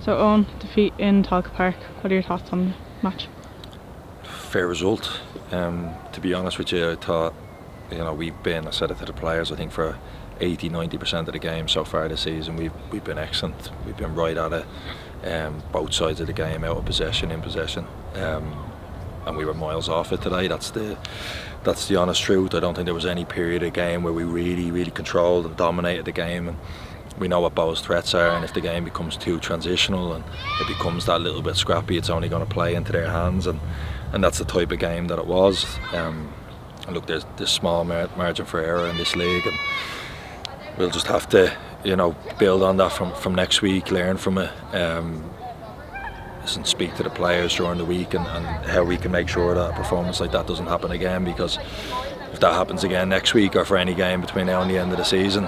So Eoin, defeat in Tolka Park. What are your thoughts on the match? Fair result. To be honest with you, I thought, I said it to the players, I think for 80-90% of the game so far this season we've been excellent. We've been right at it, both sides of the game, out of possession, in possession, and we were miles off it today. That's the honest truth. I don't think there was any period of the game where we really controlled and dominated the game, and we know what Bohs' threats are, and if the game becomes too transitional and it becomes that little bit scrappy, it's only going to play into their hands, and that's the type of game that it was. And look, there's small margin for error in this league, and we'll just have to, build on that from next week, learn from it, and speak to the players during the week and how we can make sure that a performance like that doesn't happen again, because if that happens again next week or for any game between now and the end of the season,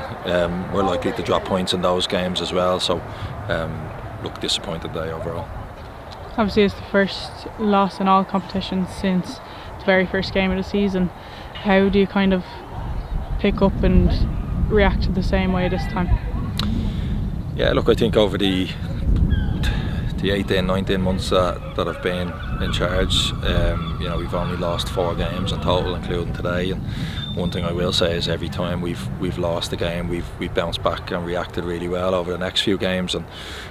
we're likely to drop points in those games as well. So look, disappointed day overall. Obviously it's the first loss in all competitions since the very first game of the season. How do you kind of pick up and react to the same way this time? Yeah, look, I think over the 18-19 months that I've been in charge, we've only lost 4 games in total, including today. And one thing I will say is every time we've lost a game, we've bounced back and reacted really well over the next few games, and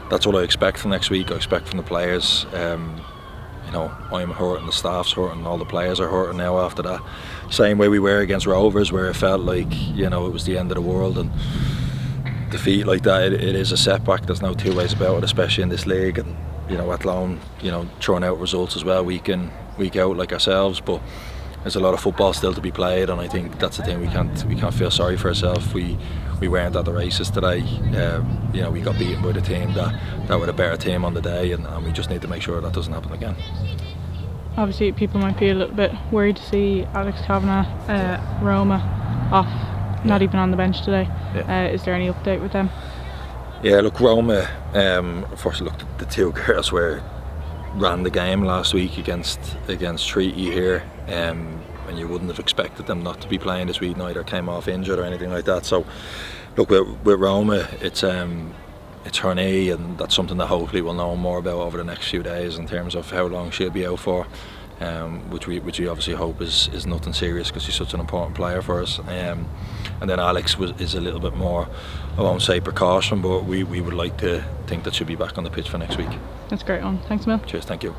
that's what I expect from next week. I expect from the players. I'm hurting, the staff's hurting, all the players are hurting now after that same way we were against Rovers, where it felt like it was the end of the world, and defeat like that, it is a setback. There's no two ways about it, especially in this league, and at Lone, throwing out results as well week in, week out like ourselves. But there's a lot of football still to be played, and I think that's the thing. We can't feel sorry for ourselves. We weren't at the races today. We got beaten by the team that were a better team on the day, and we just need to make sure that doesn't happen again. Obviously people might be a little bit worried to see Alex Kavanagh, Roma off, not even on the bench today. Yeah. Is there any update with them? Yeah, look, Roma, unfortunately, look, the 2 girls ran the game last week against Treaty here, and you wouldn't have expected them not to be playing this week, neither came off injured or anything like that. So look, with Roma, it's her knee, and that's something that hopefully we'll know more about over the next few days in terms of how long she'll be out for, which we obviously hope is nothing serious, because she's such an important player for us. And then Alex is a little bit more, I won't say precaution, but we would like to think that she'll be back on the pitch for next week. That's great, Eoin. Thanks, Mil. Cheers, thank you.